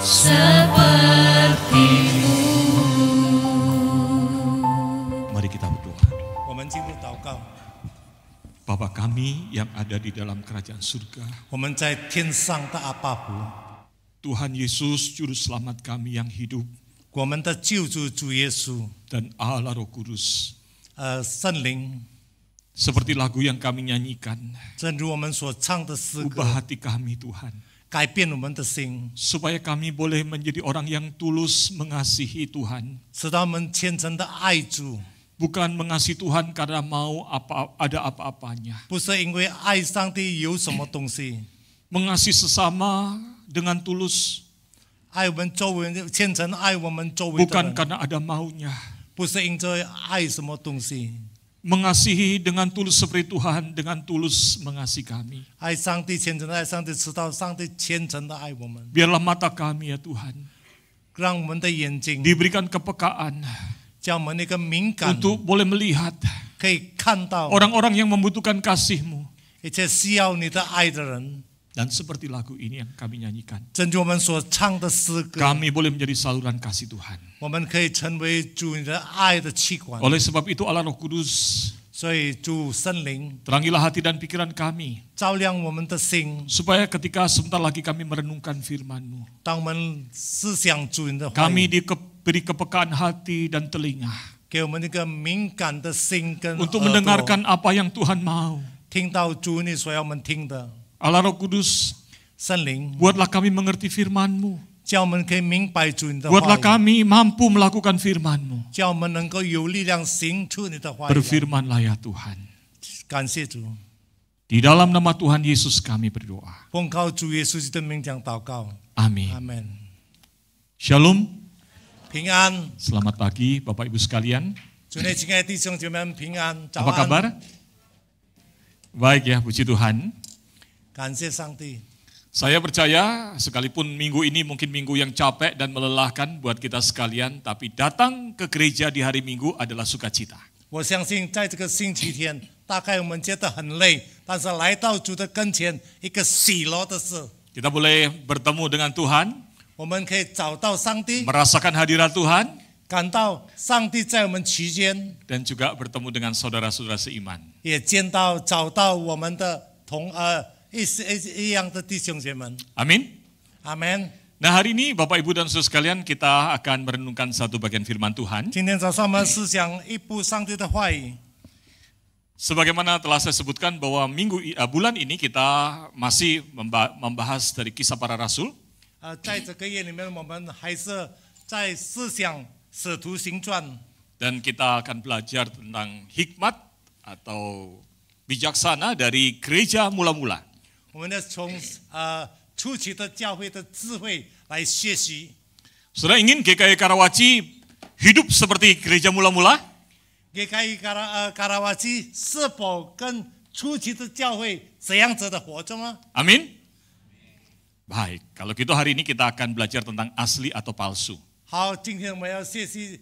seperti-Mu. Mari kita berdoa. 我们进入祷告。 Bapa kami yang ada di dalam kerajaan surga, 我们在天上的阿爸父， Tuhan Yesus Juru Selamat kami yang hidup, 我们的救主主耶稣， dan Allah Roh Kudus, 圣灵， seperti lagu yang kami nyanyikan, 正如我们所唱的诗歌， ubah hati kami Tuhan, 改变我们的心， supaya kami boleh menjadi orang yang tulus mengasihi Tuhan, 使到我们虔诚的爱主， bukan mengasihi Tuhan karena mau ada apa-apanya, 不是因为爱上帝有什么东西， mengasihi sesama dengan tulus, 爱我们周围人，虔诚爱我们周围的 bukan 人， karena ada maunya, 不是因着爱什么东西， mengasihi dengan tulus seperti Tuhan dengan tulus mengasihi kami. 爱上帝，虔诚的爱上帝，直到上帝虔诚的爱我们， Biarlah mata kami ya Tuhan 让我们的眼睛 diberikan kepekaan 叫我们那个敏感， untuk boleh melihat 可以看到 orang-orang yang membutuhkan kasih-Mu. 一切需要你的爱的人。 Dan seperti lagu ini yang kami nyanyikan, 正如我们所唱的诗歌， kami boleh menjadi saluran kasih Tuhan. 我们可以成为主你的爱的器官。 Oleh sebab itu Allah Roh Kudus, 所以主圣灵 terangilah hati dan pikiran kami, 照亮我们的心， supaya ketika sebentar lagi kami merenungkan firman-Mu, 当我们思想主你的话 kami 语， diberi kepekaan hati dan telinga 给我们那个敏感的心跟 untuk 耳朵， mendengarkan apa yang Tuhan mau. 听到主你所要我们听的。 Allah Roh Kudus, 圣灵 buatlah kami mengerti firman-Mu, 叫我们可以明白主你的话 buatlah 语， kami mampu melakukan firman-Mu. 叫我们能够有力量行出你的话语。 Berfirmanlah ya Tuhan. 感谢主， Di dalam nama Tuhan Yesus kami berdoa. 奉靠主耶稣基督的名讲祷告， Amin. 阿门。 Shalom. 平安， Selamat pagi Bapak Ibu sekalian. 主内亲爱的弟兄姐妹们平安，早 Apa 安， kabar? Baik ya, puji Tuhan. 感谢上帝。 Saya percaya sekalipun minggu ini mungkin minggu yang capek dan melelahkan buat kita sekalian, tapi datang ke gereja di hari Minggu adalah sukacita. 我相信在这个星期天，大概我们觉得很累，但是来到主的跟前，一个喜乐的事， Kita boleh bertemu dengan Tuhan, 我们可以找到上帝， merasakan hadirat Tuhan, 感到上帝在我们期间， dan juga bertemu dengan saudara-saudara seiman. 也找到我们的一样的弟兄姐妹们。 Amin. 阿门。 Nah hari ini Bapak Ibu dan Saudara sekalian kita akan merenungkan satu bagian firman Tuhan. 今天早上我们思想一部上帝的话语。 Sebagaimana telah saya sebutkan bahwa bulan ini kita masih membahas dari kisah para rasul. 在这个月里面，我们还是在思想使徒行传， Dan kita akan belajar tentang hikmat atau bijaksana dari gereja mula-mula. 我们要从初期的教会的智慧来学习。 Saudara ingin GKI Karawaci hidup seperti gereja mula-mula? GKI Karawaci 是否跟初期的教会这样子的活着吗？ Amin. Baik, kalau gitu hari ini kita akan belajar tentang asli atau palsu. 好，今天我们要学习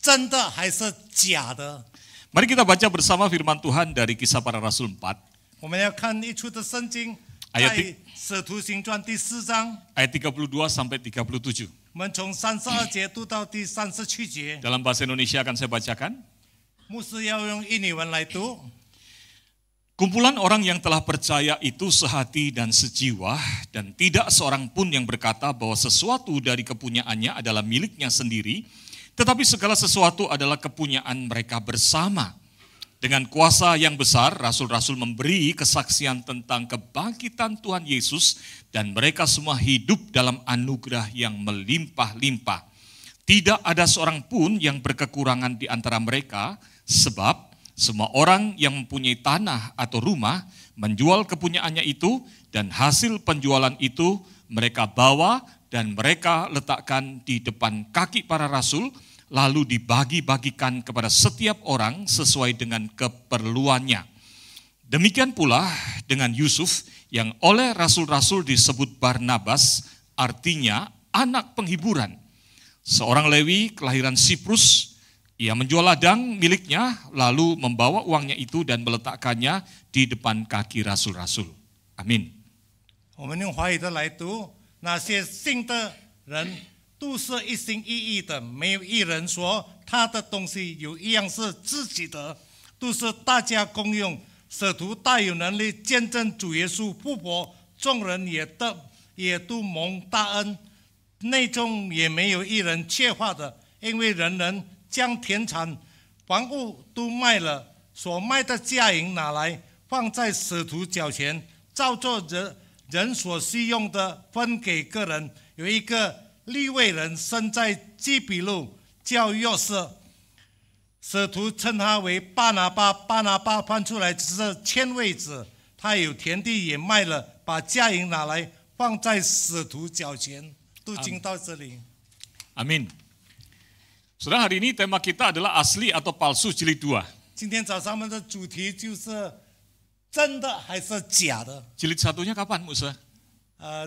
真的还是假的。 Mari kita baca bersama firman Tuhan dari kisah para rasul 4. 我们要看一处的圣经， ayat 在使徒行传第4章， ayat 32 sampai 37. 我们从32节读到第37节。 Dalam bahasa Indonesia akan saya bacakan. 牧师要用印尼文来读。 Kumpulan orang yang telah percaya itu sehati dan sejiwa, dan tidak seorang pun yang berkata bahwa sesuatu dari kepunyaannya adalah miliknya sendiri, tetapi segala sesuatu adalah kepunyaan mereka bersama. Dengan kuasa yang besar, rasul-rasul memberi kesaksian tentang kebangkitan Tuhan Yesus, dan mereka semua hidup dalam anugerah yang melimpah-limpah. Tidak ada seorang pun yang berkekurangan di antara mereka, sebab semua orang yang mempunyai tanah atau rumah menjual kepunyaannya itu, dan hasil penjualan itu mereka bawa dan mereka letakkan di depan kaki para rasul, lalu dibagi-bagikan kepada setiap orang sesuai dengan keperluannya. Demikian pula dengan Yusuf yang oleh rasul-rasul disebut Barnabas, artinya anak penghiburan. Seorang Lewi kelahiran Siprus, ia menjual ladang miliknya, lalu membawa uangnya itu dan meletakkannya di depan kaki rasul-rasul. Amin. 我们用华语的来读，那些信的人都是一心一意的，没有一人说他的东西有一样是自己的，都是大家公用。使徒大有能力见证主耶稣复活，众人也都蒙大恩，内中也没有一人缺乏的，因为人人将田产房屋都卖了，所卖的价银拿来放在使徒脚前，照着人所需用的分给个人。有一个利未人生在基比路，叫约瑟，使徒称他为巴拿巴，巴拿巴翻出来只是签位子。他有田地也卖了，把家银拿来放在使徒脚前。都经到这里。 Amin. Saudara, hari ini tema kita adalah asli atau palsu jilid 2. 今天早上我们的主题就是真的还是假的。 Jilid 1-nya kapan, Musa?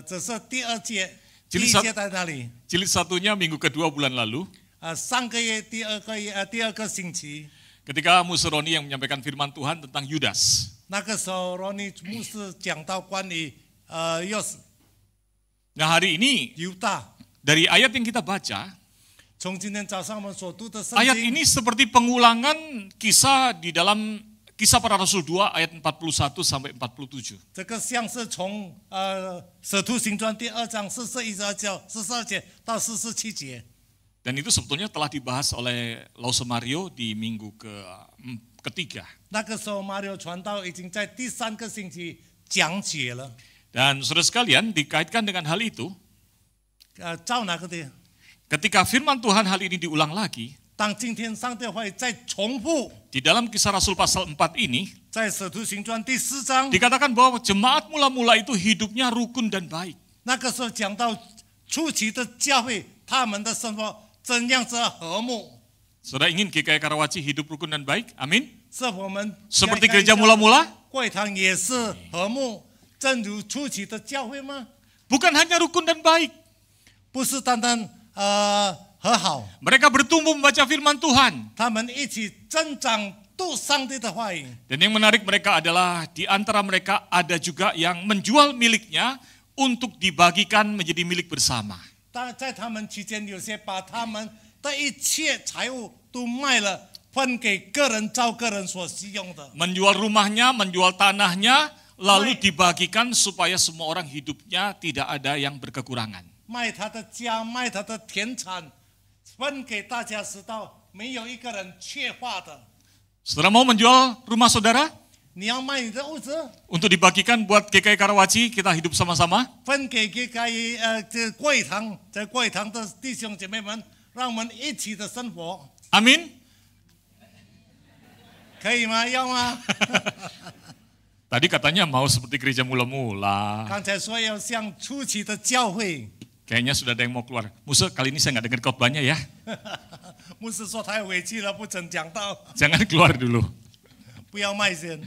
这是第二节，第 Jilid 一节在哪里？ Jilid 1-nya minggu kedua bulan lalu. 上个月第二个星期， Ketika Musa Roni yang menyampaikan firman Tuhan tentang Yudas. 那个时候罗尼牧师讲到关于Nah, hari ini 犹大。 dari ayat yang kita baca, 从今天早上我们所读的圣 ayat 经， ini seperti pengulangan kisah di dalam Kisah Para Rasul 2 ayat 41 sampai 47. 这个像是从使徒行传第2章42节到47节。 Dan itu sebetulnya telah dibahas oleh Lause Mario di minggu ketiga. 那个时候马六传道已经在第3个星期讲解了。 Dan saudara sekalian, dikaitkan dengan hal itu, 照哪个的？ ketika firman Tuhan hal ini diulang lagi, 当今天上帝会再重复， di dalam Kisah Rasul pasal 4 ini, 在使徒行传第4章， dikatakan bahwa jemaat mula-mula itu hidupnya rukun dan baik. 那个时候讲到初期的教会，他们的生活怎样子和睦。 Saudara ingin GKI Karawaci hidup rukun dan baik? Amin. 是我们 Seperti gereja mula-mula? 会堂也是和睦，正如初期的教会吗？ Bukan hanya rukun dan baik. 不是单单和好， Mereka bertumbuh membaca firman Tuhan. 他们一起增长读上帝的话语。 Dan yang menarik mereka adalah di antara mereka ada juga yang menjual miliknya untuk dibagikan menjadi milik bersama. 但在他们期间，有些把他们的一切财物都卖了，分给个人，照个人所需用的。 Menjual rumahnya, menjual tanahnya, lalu dibagikan supaya semua orang hidupnya tidak ada yang berkekurangan. 卖他的家，卖他的田产，分给大家知道，没有一个人缺乏的。 Saudara mau menjual rumah saudara? 你要卖你的屋子， Untuk dibagikan buat GKI Karawaci, kita hidup sama-sama. 分给这贵堂的弟兄姐妹们，让我们一起的生活， Amin. 可以吗？要吗？ Tadi katanya mau seperti gereja mula-mula. 刚才说要像初期的教会， Kayaknya sudah ada yang mau keluar. Musa, kali ini saya nggak dengar khotbahnya ya. 牧师说太委屈了，不曾讲到， Jangan keluar dulu. 不要卖先。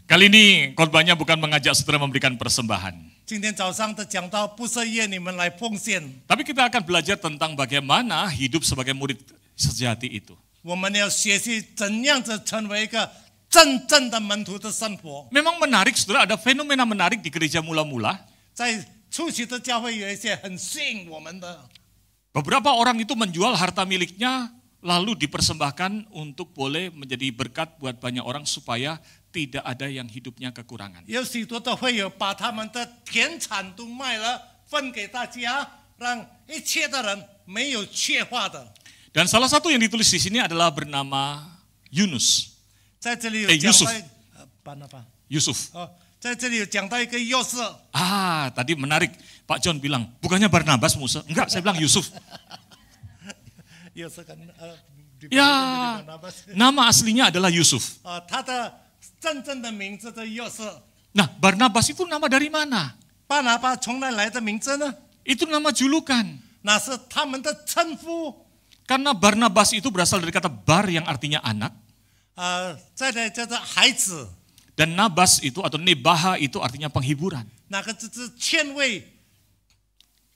Kali ini khotbahnya bukan mengajak saudara memberikan persembahan. 今天早上的讲到不是约你们来奉献， Tapi kita akan belajar tentang bagaimana hidup sebagai murid sejati itu. 我们要学习怎样子成为一个真正的门徒的生活。 Memang menarik, saudara, ada fenomena menarik di gereja mula-mula. 在初期的教会有一些很吸引我们的， Beberapa orang itu menjual harta miliknya lalu dipersembahkan untuk boleh menjadi berkat buat banyak orang supaya tidak ada yang hidupnya kekurangan. 有许多的会友把他们的田产都卖了，分给大家，让一切的人没有缺乏的。 Dan salah satu yang ditulis di sini adalah bernama Yunus, 在这里有 Yusuf 讲到巴拿巴 Yusuf. 在这里有讲到一个约瑟， Tadi menarik. Pak John bilang, bukannya Barnabas Musa? Enggak, saya bilang Yusuf. 约瑟跟Ya, nama aslinya adalah Yusuf. 他的真正的名字叫约瑟。 Nah, Barnabas itu nama dari mana? 巴拿巴从哪来的名字呢？ Itu nama julukan. 那是他们的称呼。 Karena Barnabas itu berasal dari kata bar yang artinya anak. 再来叫做孩子， Dan nabas itu atau nebaha itu artinya penghiburan. 那个就是劝慰、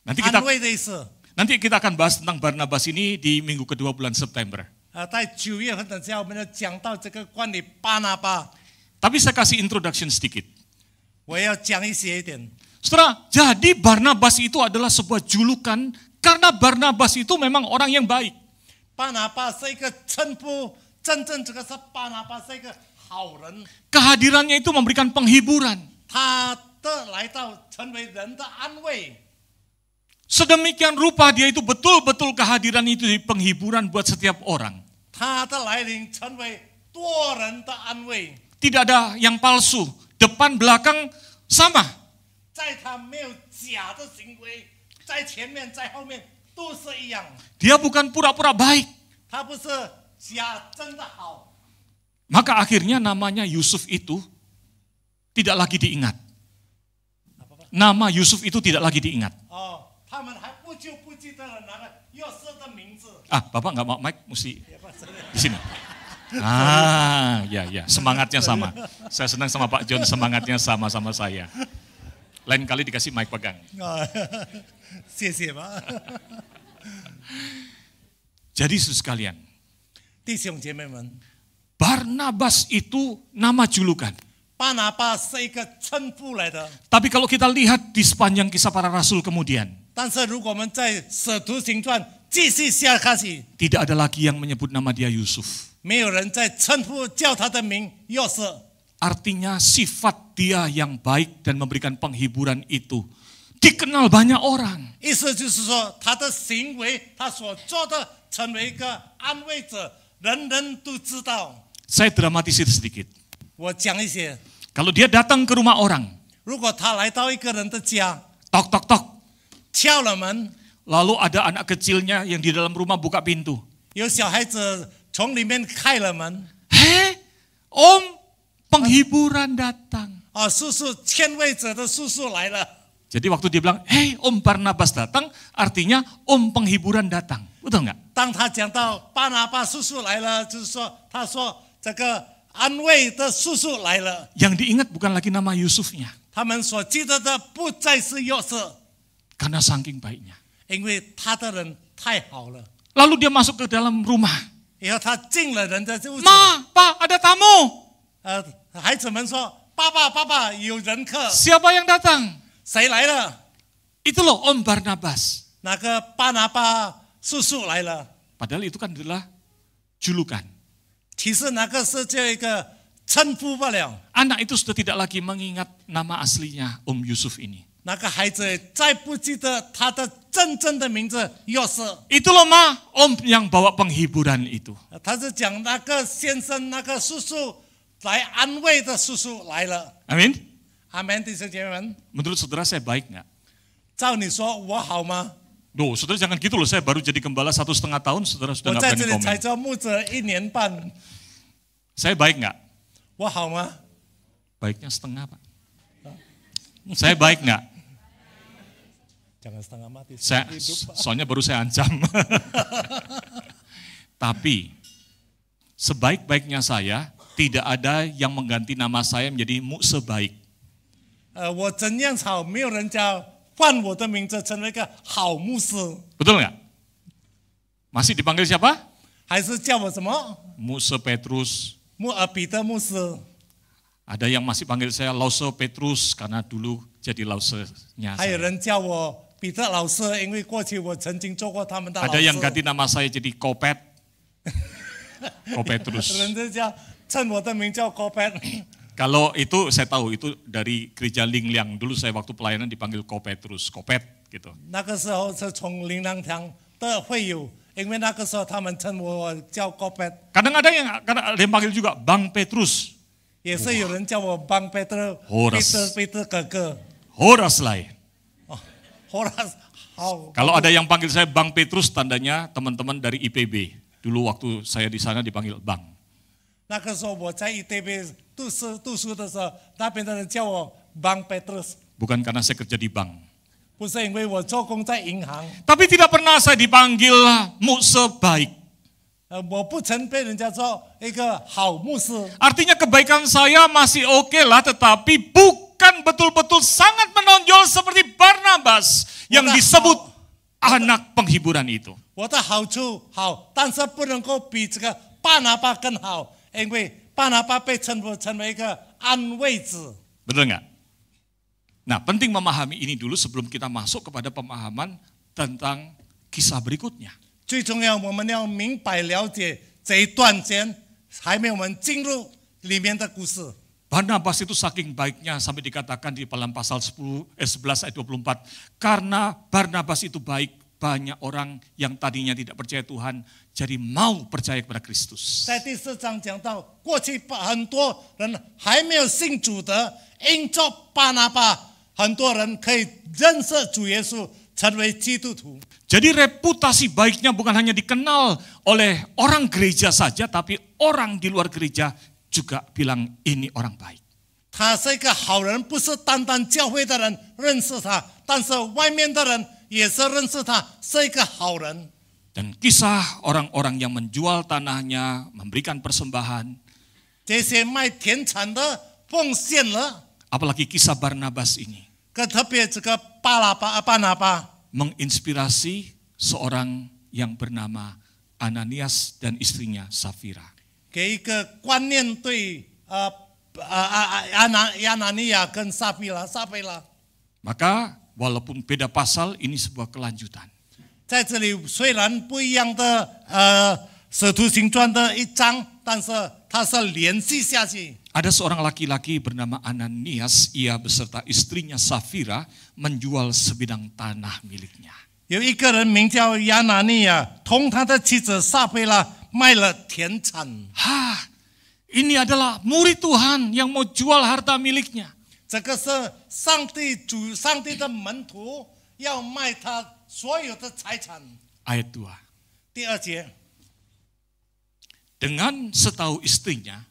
Nanti 安 kita 慰的意思。 akan bahas tentang Barnabas ini di minggu kedua bulan September. 在9月份的时候，我们要讲到这个关于巴拿巴， Tapi saya kasih introduction sedikit. 我要讲一些一点。 Saudara, jadi Barnabas itu adalah sebuah julukan Karena Barnabas itu memang orang yang baik. 巴拿巴是一个称呼，真正这个是巴拿巴是一个好人， Kehadirannya itu memberikan penghiburan. 他的来到成为人的安慰。 Sedemikian rupa dia itu betul-betul kehadiran itu di penghiburan buat setiap orang. 他的来临成为多人的安慰， Tidak ada yang palsu, depan belakang sama. 在他没有假的行为，在前面在后面都是一样， Dia bukan pura-pura baik. 他不是假真的好。 Maka akhirnya namanya Yusuf itu tidak lagi diingat. Nama Yusuf itu tidak lagi diingat. 哦，他们还不记得了那个约瑟的名字。 Bapak nggak mau mic, mesti di sini. Ya, semangatnya sama. Saya senang sama Pak John, semangatnya sama saya. Lain kali dikasih mic pegang. 谢谢吧， Jadi saudara sekalian, 弟兄姐妹们， Barnabas itu nama julukan. 巴拿巴是一个称呼来的。 Tapi kalau kita lihat di sepanjang kisah para rasul kemudian, 但是如果我们在使徒行传继续下去， tidak ada lagi yang menyebut nama dia Yusuf. 没有人在称呼叫他的名约瑟。 Artinya sifat dia yang baik dan memberikan penghiburan itu dikenal banyak orang. 意思就是说，他的行为，他所做的，成为一个安慰者，人人都知道。 Saya dramatisir sedikit. 我讲一些， Kalau dia datang ke rumah orang, 如果他来到一个人的家， tok tok tok, 敲了门， lalu ada anak kecilnya yang di dalam rumah buka pintu. 有小孩子从里面开了门， Hei, Om, penghiburan datang. 啊，叔叔劝慰者的叔叔来了。 Jadi waktu dia bilang, hei Om Barnabas datang, artinya Om penghiburan datang. Betul nggak? 当他讲到巴拿巴叔叔来了，就是说，他说这个安慰的叔叔来了。 Yang diingat bukan lagi nama Yusufnya, 他们所记得的不再是约瑟， karena saking baiknya. 因为他的人太好了。 Lalu dia masuk ke dalam rumah. 以后他进了人的屋子， Ma, Pak, ada tamu. 孩子们说：“爸爸，爸爸，有人客， Siapa yang datang? 谁来了？ Itu loh Om Barnabas. 那个巴拿巴叔叔来了。 Padahal itu kan adalah julukan. 其实那个是这一个称呼不了。 Anak itu sudah tidak lagi mengingat nama aslinya Om Yusuf ini. 那个孩子再不记得他的真正的名字约瑟， Itu loh Ma, Om yang bawa penghiburan itu. 他是讲那个先生、那个叔叔来安慰的叔叔来了。 Amin. 阿门，弟兄姐妹们， Menurut saudara saya baik nggak? 照你说我好吗？ Loh, saudara jangan gitu loh. Saya baru jadi gembala 1,5 tahun, saudara 我 sudah nggak 在这 berani 里才 komen. 做牧者1年半， Saya baik nggak? 我好吗？ Baiknya setengah Pak. Saya baik nggak? Jangan setengah mati. Saya, soalnya baru saya ancam. Tapi sebaik-baiknya saya, tidak ada yang mengganti nama saya menjadi Mukse baik. 我怎样好，没有人家换我的名字成为一个好牧师， Betul nggak? Masih dipanggil siapa? 还是叫我什么？ Mukse Petrus. 彼得牧师。 Ada yang masih panggil saya Lause Petrus karena dulu jadi lausenya 还有 saya. 人叫我彼得老师，因为过去我曾经做过他们的老 Ada 师。 yang ganti nama saya jadi Kopet. Kopetrus. 人家叫称我的名叫 Kopet。 Kalau itu saya tahu itu dari gereja Lingliang. Dulu saya waktu pelayanan dipanggil Kopetrus, Kopet gitu. 那个时候是从灵粮堂的会友，因为那个时候他们称我叫 Kopet， Kadang ada yang panggil juga Bang Petrus. 也是有人叫我帮彼得，彼得哥哥。 Horas lain. Horas，好。 Kalau ada yang panggil saya Bang Petrus, tandanya teman-teman dari IPB. Dulu waktu saya di sana dipanggil Bang. 那个时候我在 ITB 读书的时候，那边的人叫我帮 Petrus， Bukan karena saya kerja di bank. 不是因为我做工在银行， Tapi tidak pernah saya dipanggil Mukse baik. 我不曾被人家说一个好牧师。 Artinya kebaikan saya masih oke lah, tetapi bukan betul-betul sangat menonjol seperti Barnabas yang disebut anak penghiburan itu. 我的好处好，但是不能够比这个巴拿巴更好，因为巴拿巴被称为一个安慰子。 Betul nggak? Nah, penting memahami ini dulu sebelum kita masuk kepada pemahaman tentang kisah berikutnya. 最重要，我们要明白了解这一段间，还没有我们进入里面的故事。 Barnabas itu saking baiknya sampai dikatakan di dalam pasal 11 ayat 24. Karena Barnabas itu baik, banyak orang yang tadinya tidak percaya Tuhan jadi mau percaya kepada Kristus. 在第4章讲到，过去很多人还没有信主的，因着巴拿巴，很多人可以认识主耶稣，成为基督徒。 Jadi reputasi baiknya bukan hanya dikenal oleh orang gereja saja, tapi orang di luar gereja juga bilang ini orang baik. 他是一个好人，不是单单教会的人认识他，但是外面的人也是认识他是一个好人。 Dan kisah orang-orang yang menjual tanahnya, memberikan persembahan, 这些卖田产的奉献了， apalagi kisah Barnabas ini, 更特别这个巴拿巴 menginspirasi seorang yang bernama Ananias dan istrinya Safira. 给一个观念对亚拿尼亚跟撒菲拉。 Maka walaupun beda pasal, ini sebuah kelanjutan. 在这里虽然不一样的使徒行传的一章，但是它是联系下去。 Ada seorang laki-laki bernama Ananias, ia beserta istrinya Safira menjual sebidang tanah miliknya. 有一个人名叫亚拿尼亚，同他的妻子撒菲拉卖了田产。 Ini adalah murid Tuhan yang mau jual harta miliknya. 这个是上帝的门徒要卖他所有的财产。 Ayat 2. 第2节， Dengan setahu istrinya,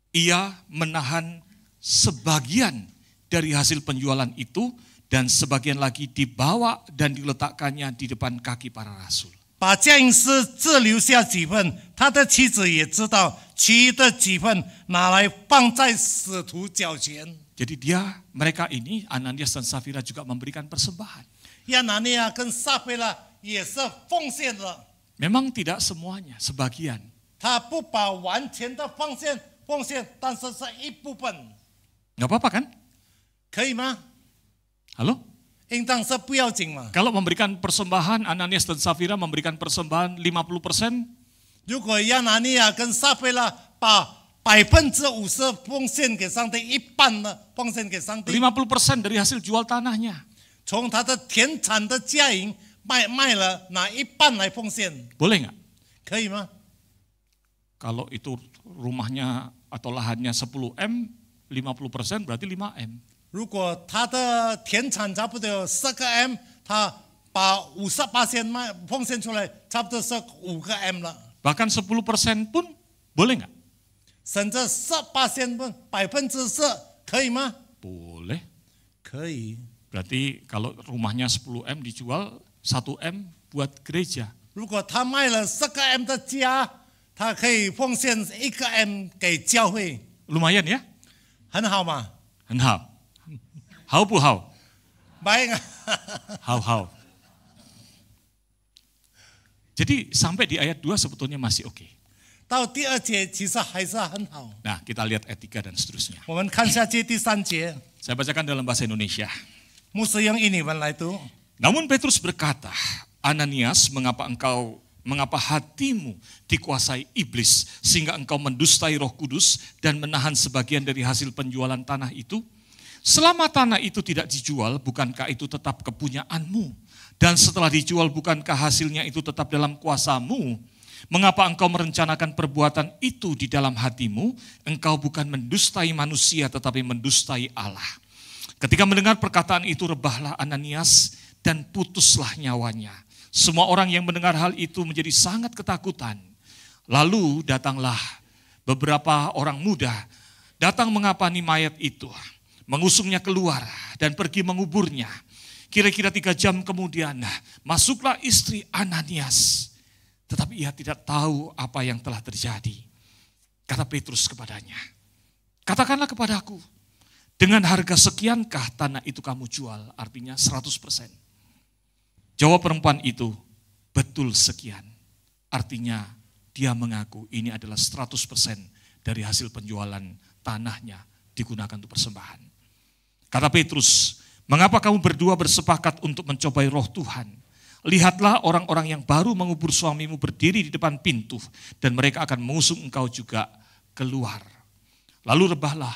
ia menahan sebagian dari hasil penjualan itu dan sebagian lagi dibawa dan diletakkannya di depan kaki para rasul. 把家营师只留下几份，他的妻子也知道，其余的几份拿来放在使徒脚前。 Jadi mereka ini, Ananias dan Safira juga memberikan persembahan. 亚拿尼亚跟撒菲拉也是奉献了， Memang tidak semuanya, sebagian. 他不把完全的奉献，但是是一部分， Nggak apa-apa kan? 可以吗？ Halo? 应当是不要紧嘛。 Kalau memberikan persembahan, Ananias dan Safira memberikan persembahan 50%, 如果亚拿尼亚跟撒菲拉把50%奉献给上帝，一半呢奉献给上帝， 50% dari hasil jual tanahnya. 从他的田产的家营卖了，拿一半来奉献， Boleh nggak? 可以吗？ Kalau itu rumahnya atau lahannya 10M, 50% berarti 5M. 如果他的田产差不多有10个 M， 他把58%奉献出来，差不多是5个 M 了。 Bahkan 10% pun boleh nggak? 甚至18%分4%可以吗？ Boleh. 可以。 Berarti kalau rumahnya 10M dijual 1M buat gereja. 如果他卖了10个 M 的家，他可以奉献1个 M 给教会， Lumayan ya? 很好嘛？ 很好. Hau bu hau. baik Hau hau. Jadi sampai di ayat 2 sebetulnya masih oke. 到第2节其实还是很好。 Nah, kita lihat ayat 3 dan seterusnya. 我们看下去第3节， Saya bacakan dalam bahasa Indonesia. 牧师用印尼文来读。 Namun Petrus berkata, Ananias, mengapa hatimu dikuasai iblis sehingga engkau mendustai Roh Kudus dan menahan sebagian dari hasil penjualan tanah itu? Selama tanah itu tidak dijual, bukankah itu tetap kepunyaanmu? Dan setelah dijual, bukankah hasilnya itu tetap dalam kuasamu? Mengapa engkau merencanakan perbuatan itu di dalam hatimu? Engkau bukan mendustai manusia tetapi mendustai Allah. Ketika mendengar perkataan itu, rebahlah Ananias dan putuslah nyawanya. Semua orang yang mendengar hal itu menjadi sangat ketakutan. Lalu datanglah beberapa orang muda, datang mengapani mayat itu, mengusungnya keluar dan pergi menguburnya. Kira-kira 3 jam kemudian masuklah istri Ananias. Tetapi ia tidak tahu apa yang telah terjadi. Kata Petrus kepadanya, katakanlah kepadaku, dengan harga sekiankah tanah itu kamu jual? Artinya 100%. Jawab perempuan itu, betul sekian. Artinya dia mengaku ini adalah 100% dari hasil penjualan tanahnya digunakan untuk persembahan. Kata Petrus, mengapa kamu berdua bersepakat untuk mencobai roh Tuhan? Lihatlah orang-orang yang baru mengubur suamimu berdiri di depan pintu dan mereka akan mengusung engkau juga keluar. Lalu rebahlah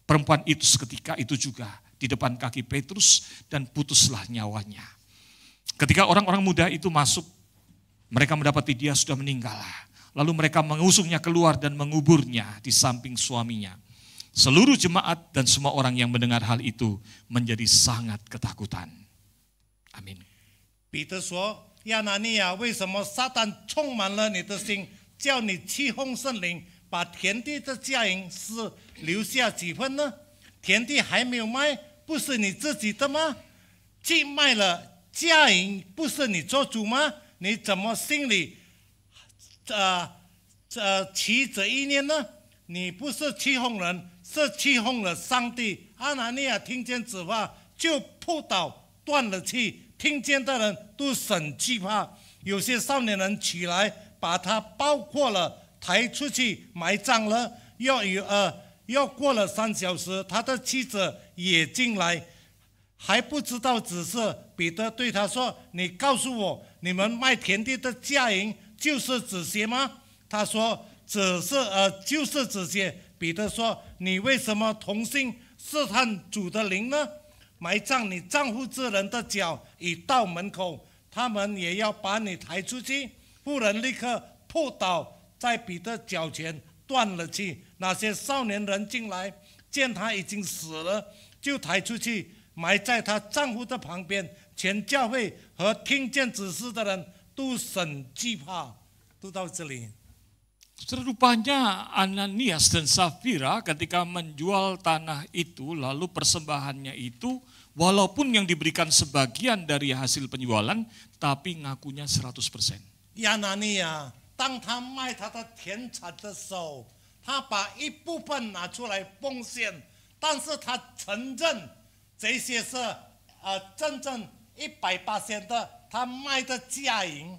perempuan itu seketika itu juga di depan kaki Petrus dan putuslah nyawanya. Ketika orang-orang muda itu masuk, mereka mendapati dia sudah meninggal. Lalu mereka mengusungnya keluar dan menguburnya di samping suaminya. Seluruh jemaat dan semua orang yang mendengar hal itu menjadi sangat ketakutan. Amin. 彼得说：“亚拿尼亚，为什么撒旦充满了你的心，叫你欺哄圣灵，把田地的价银是留下几分呢？田地还没有卖，不是你自己的吗？既卖了价银，不是你做主吗？你怎么心里起这一念呢？你不是欺哄人，是欺哄了上帝。”亚拿尼亚听见此话，就扑倒，断了气。听见的人都很惧怕，有些少年人起来，把他包括了，抬出去埋葬了。要过了3小时，他的妻子也进来，还不知道此事。彼得对他说：“你告诉我，你们卖田地的价银就是这些吗？”他说：“就是这些。”彼得说：“你为什么同心试探主的灵呢？埋葬你丈夫之人的脚已到门口，他们也要把你抬出去。”妇人立刻扑倒在彼得脚前，断了气。那些少年人进来，见他已经死了，就抬出去埋在他丈夫的旁边。全教会和听见此事的人都很惧怕。都到这里。 Rupanya Ananias dan Safira ketika menjual tanah itu, lalu persembahannya itu, walaupun yang diberikan sebagian dari hasil penjualan, tapi ngakunya 100%. 亚拿尼亚，当他卖他的田产的时候，他把一部分拿出来奉献，但是他承认这些是真正100%的他卖的价银。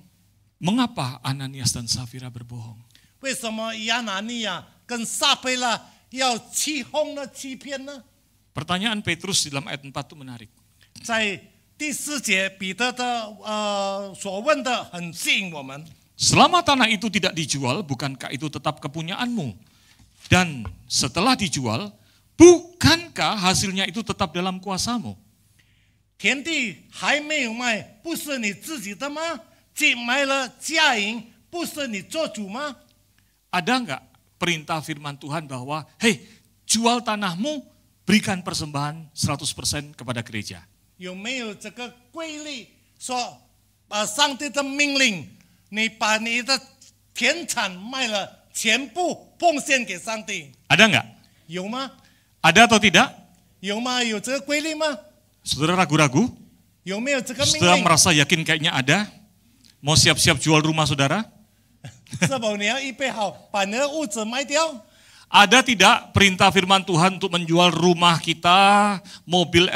Mengapa Ananias dan Safira berbohong? 为什么亚拿尼亚跟撒非拉要欺哄呢、欺骗呢？ Pertanyaan Petrus di dalam ayat 4 itu menarik. 在第4节，彼得的所问的很吸引我们。 Selama tanah itu tidak dijual, bukankah itu tetap kepunyaanmu? Dan setelah dijual, bukankah hasilnya itu tetap dalam kuasamu? 田地还没有卖，不是你自己的吗？既卖了价银，不是你做主吗？ Ada enggak perintah firman Tuhan bahwa, hei, jual tanahmu, berikan persembahan 100% kepada gereja? 有没有这个规律说，上帝的命令，你把你的田产卖了，全部奉献给上帝？ Ada enggak? 有吗？ Ada atau tidak? 有吗？有这个规律吗？ Saudara ragu-ragu? 有没有这个命 Saudara 令？ merasa yakin kayaknya ada? Mau siap-siap jual rumah saudara? 是否你要预备好把你的屋子卖掉？ Ada tidak perintah firman Tuhan untuk menjual rumah kita, mobil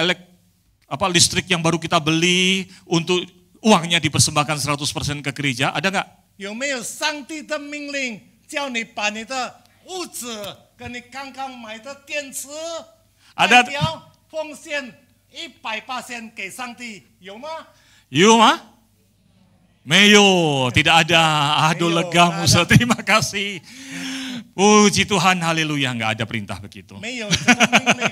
listrik yang baru kita beli, untuk uangnya dipersembahkan 100% ke gereja? Ada enggak? 有没有上帝的命令叫你把你的屋子跟你刚刚买的电池 Ada 卖掉，奉献100%给上帝？有吗？ Yuk mah? Meyo, tidak ada. Aduh Meyo, lega nggak Musa, terima kasih. Puji Tuhan, haleluya, nggak ada perintah begitu. 没有这个命令，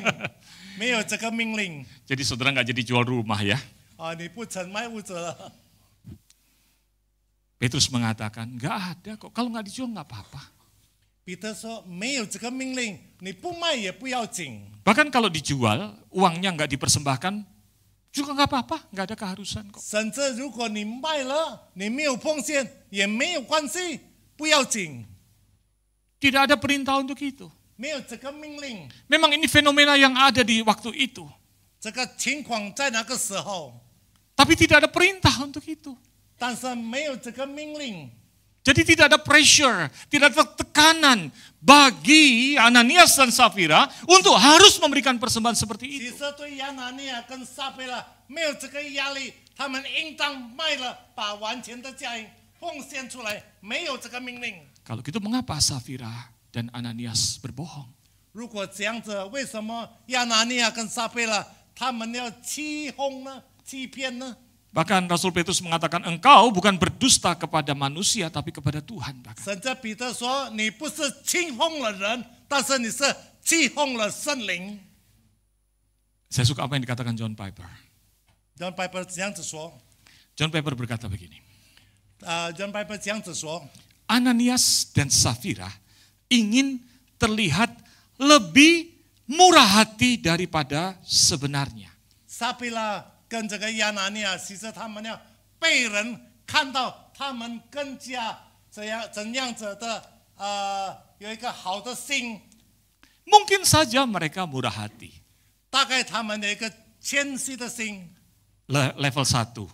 没有这个命令 Jadi saudara nggak jadi jual rumah ya. 啊！你不曾卖屋子了。 Petrus mengatakan, nggak ada kok. Kalau nggak dijual nggak apa-apa. 彼得说没有这个命令，你不卖也不要紧。 Bahkan kalau dijual, uangnya nggak dipersembahkan, juga nggak apa-apa, nggak ada keharusan kok. 甚至如果你卖了，你没有奉献也没有关系，不要紧， Tidak ada perintah untuk itu. 没有这个命令。 Memang ini fenomena yang ada di waktu itu. 这个情况在那个时候， Tapi tidak ada perintah untuk itu. 但是没有这个命令。 Jadi tidak ada pressure, tidak ada tekanan bagi Ananias dan Safira untuk harus memberikan persembahan seperti 其 itu. 实对亚拿尼亚跟撒非拉没有这个压力，他们应当卖了，把完全的价银奉献出来，没有这个命令。 Kalau gitu mengapa Safira dan Ananias berbohong? 如果这样子，为什么亚拿尼亚跟撒非拉他们要欺哄呢？欺骗呢？ Bahkan Rasul Petrus mengatakan engkau bukan berdusta kepada manusia tapi kepada Tuhan. Bahkan. 甚至彼得说：“你不是轻奉了人，但是你是欺奉了圣灵。” Saya suka apa yang dikatakan John Piper. John Piper 这样子说。 John Piper berkata begini. John Piper 这样子说。 Ananias dan Safira ingin terlihat lebih murah hati daripada sebenarnya. 撒比拉跟这个亚拿尼亚，其实他们要被人看到，他们更加怎样子的有一个好的心。 Mungkin saja mereka murah hati. 大概他们的一个谦虚的心。 Level 1.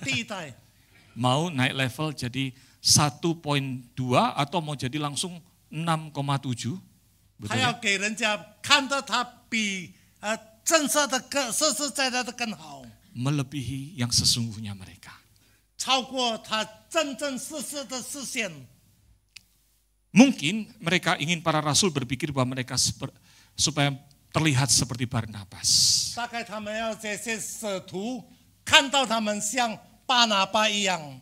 第一代 Mau naik level jadi 1.2 atau mau jadi langsung 6,7. 他要给人家看到他比正式的实实在在的更好。 Melebihi yang sesungguhnya mereka. 超过他真正实实的实现。 Mungkin mereka ingin para rasul berpikir bahwa mereka supaya terlihat seperti Barnabas. 大概他们要这些使徒看到他们像巴拿巴一样。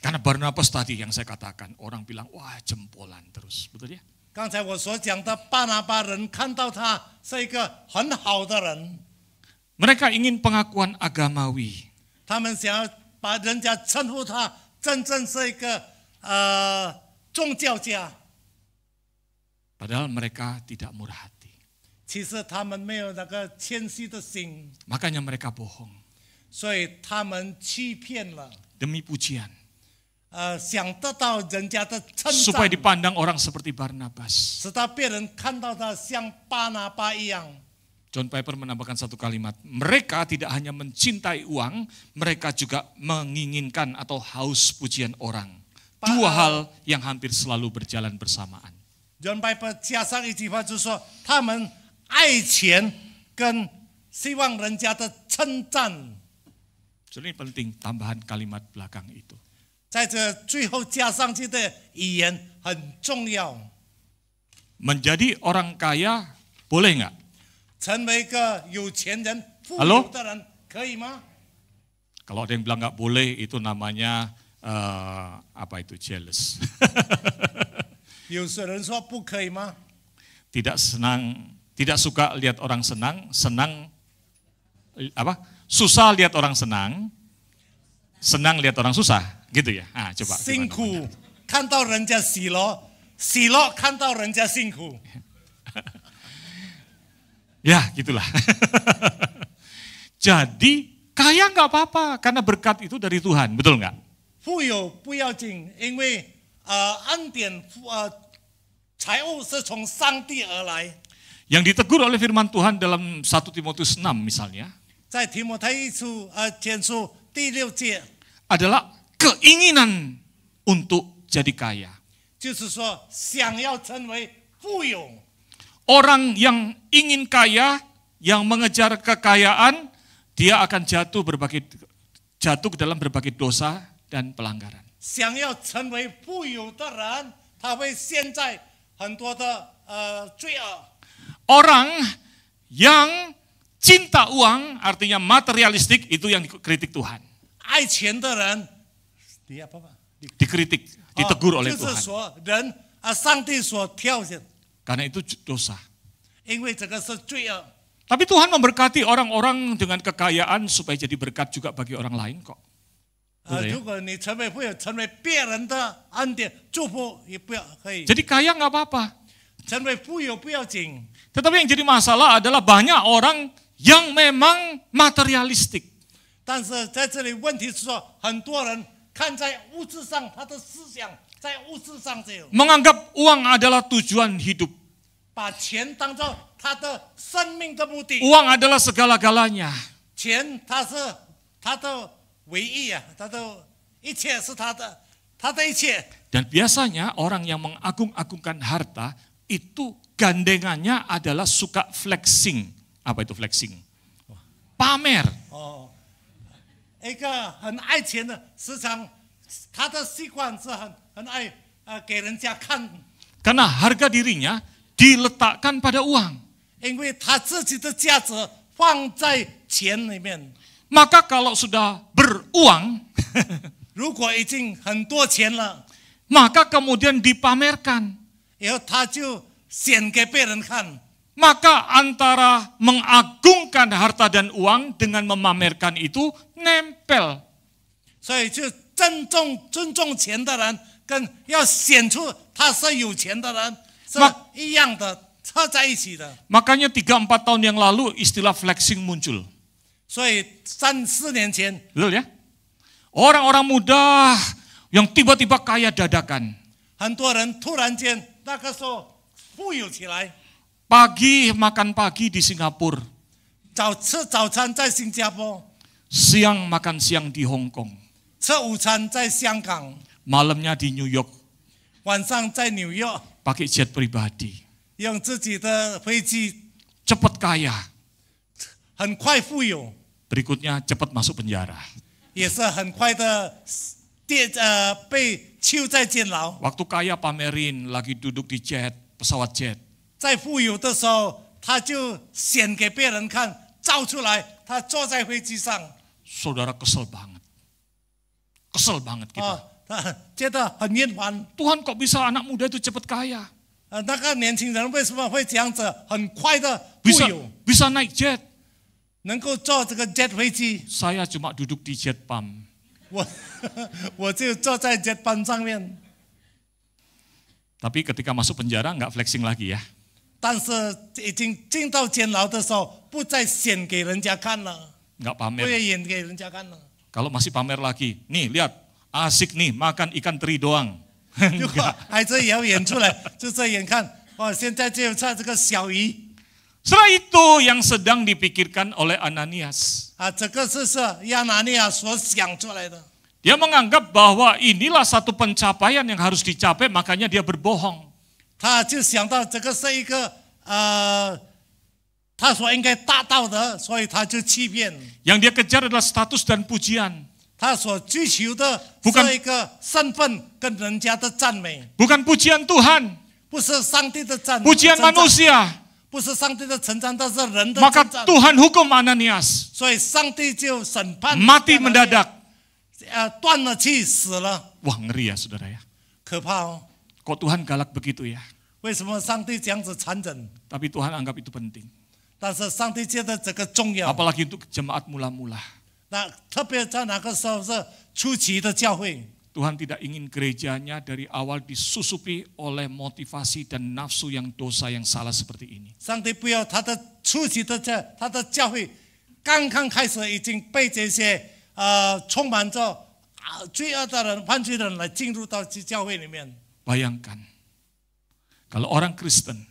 Karena Barnabas tadi yang saya katakan, orang bilang wah jempolan terus, betul ya? 刚才我所讲的巴拿巴人看到他是一个很好的人。 Mereka ingin pengakuan agamawi. 他们想要把人家称呼他真正是一个宗教家。 Padahal mereka tidak murah hati. 其实他们没有那个谦虚的心， Makanya mereka bohong. 所以他们欺骗了， Demi pujian. 想得到人家的称 Supaya 赞， dipandang orang seperti Barnabas. 使到别人看到他像巴拿巴一样。 John Piper menambahkan satu kalimat. Mereka tidak hanya mencintai uang, mereka juga menginginkan atau haus pujian orang. Dua hal yang hampir selalu berjalan bersamaan. John Piper 加上一句话，就是说他们爱钱跟希望人家的称赞。 Jadi ini penting tambahan kalimat belakang itu. 在这最后加上去的语言很重要。 Menjadi orang kaya boleh nggak? 成为一个有钱人、富 Halo? 有的人，可以吗？ Kalau ada yang bilang nggak boleh itu namanya apa itu jealous. 有些人说不可以吗？ Tidak senang, tidak suka lihat orang senang, susah lihat orang senang, senang lihat orang susah, gitu ya. Ah, coba. 辛苦看到人家喜乐，喜乐看到人家辛苦。 Ya, gitulah. Jadi kaya nggak apa-apa karena berkat itu dari Tuhan, betul nggak? 富有不要紧，因为恩典财物是从上帝而来。 Yang ditegur oleh firman Tuhan dalam 1 Timotius 6 misalnya, 在提摩太前书第6节， adalah keinginan untuk jadi kaya. 就是说想要成为富有。 Orang yang ingin kaya, yang mengejar kekayaan, dia akan jatuh ke dalam berbagai dosa dan pelanggaran. 想要成为富有的人，他会陷在很多的罪恶。 Orang yang cinta uang, artinya materialistik, itu yang dikritik Tuhan. 爱钱的人，Dikritik, ditegur oleh 就是 Tuhan. 说人上帝所挑选， Karena itu dosa. 因为这个是罪恶。 Tapi Tuhan memberkati orang-orang dengan kekayaan supaya jadi berkat juga bagi orang lain kok. Betul ya? 如果你成为富有，成为别人的恩典祝福，也不要可以。 Jadi kaya nggak apa-apa. 成为富有不要紧， Tetapi yang jadi masalah adalah banyak orang yang memang materialistik. 但是在这里问题是说，很多人看在物质上，他的思想在物质上只有， Menganggap uang adalah tujuan hidup. 把钱当做他的生命的目的。 Uang adalah segala-galanya. 钱它是他的唯一啊，他的一切是他的一切。 Dan biasanya orang yang mengagung-agungkan harta itu gandengannya adalah suka flexing. Apa itu flexing? Pamer. 哦，一个很爱钱的，时常他的习惯是很爱给人家看， Karena harga dirinya diletakkan pada uang. 因为他自己的价值放在钱里面。Maka kalau sudah beruang, 如果已经很多钱了， maka kemudian dipamerkan. 然后他就显给别人看。 Maka antara mengagungkan harta dan uang dengan memamerkan itu nempel. 所以就尊重钱的人，跟要显出他是有钱的人是一样的，合在一起的。 Makanya 3-4 tahun yang lalu istilah flexing muncul. 所以3-4年前， Betul ya? Orang-orang muda yang tiba-tiba kaya dadakan. 很多人突然间那个时候富有起来， Pagi makan pagi di Singapura, 吃早餐在新加坡， siang makan siang di Hong Kong, 吃午餐在香港， malamnya di New York, 晚上在纽约， pakai jet pribadi. 用自己的飞机， Cepat kaya, 很快富有， berikutnya cepat masuk penjara. 也是很快的被囚在监牢。 Waktu kaya pamerin lagi duduk di jet, pesawat jet. 在富有的时候，他就显给别人看，照出来，他坐在飞机上， Saudara kesel banget. Kesel banget kita. 他觉得很厌烦。 Tuhan kok bisa anak muda itu cepat kaya? 那个年轻人为什么会这样子，很快的富 Bisa 有， bisa naik jet. 能够坐这个 jet 飞机？ Saya cuma duduk di jet pump. 我就坐在 jet 班上面。 Tapi ketika masuk penjara nggak flexing lagi ya. 但是已经进到监牢的时候，不再显给人家看了， Nggak 不 pamer. 会演给人家看了。 Kalau masih pamer lagi, nih lihat asik nih makan ikan teri doang. 如果还是也要演出来，就是演看，现在就差这个小鱼 Setelah itu yang sedang dipikirkan oleh Ananias. 这个是亚拿尼亚所想出来的。 Dia menganggap bahwa inilah satu pencapaian yang harus dicapai, makanya dia berbohong. 他就想到这个是一个他所应该达到的，所以他就欺骗。 Yang dia kejar adalah status dan pujian. 他所追求的 Bukan- 是一个身份跟人家的赞美， Bukan pujian Tuhan, 不是上帝的赞美， pujian 称赞 manusia. 不是上帝的称赞，但是人的 Maka 称赞。 Tuhan hukum Ananias. 所以上帝就审判 Mati 亚拿尼 mendadak. 亚，断了气，死了， Wah ngeri ya saudara ya. 可怕哦！ Kok Tuhan galak begitu ya? 为什么上帝这样子残忍？ Tapi Tuhan anggap itu penting. 但是上帝觉得这个重要。 Apalagi untuk jemaat mula-mula. 那特别在那个时候是初期的教会， Tuhan tidak ingin gerejanya dari awal disusupi oleh motivasi dan nafsu yang dosa yang salah seperti ini. 上帝不要他的初期的他的教会刚刚开始已经被这些充满着罪恶的人、犯罪的人来进入到教会里面。 Bayangkan, kalau orang Kristen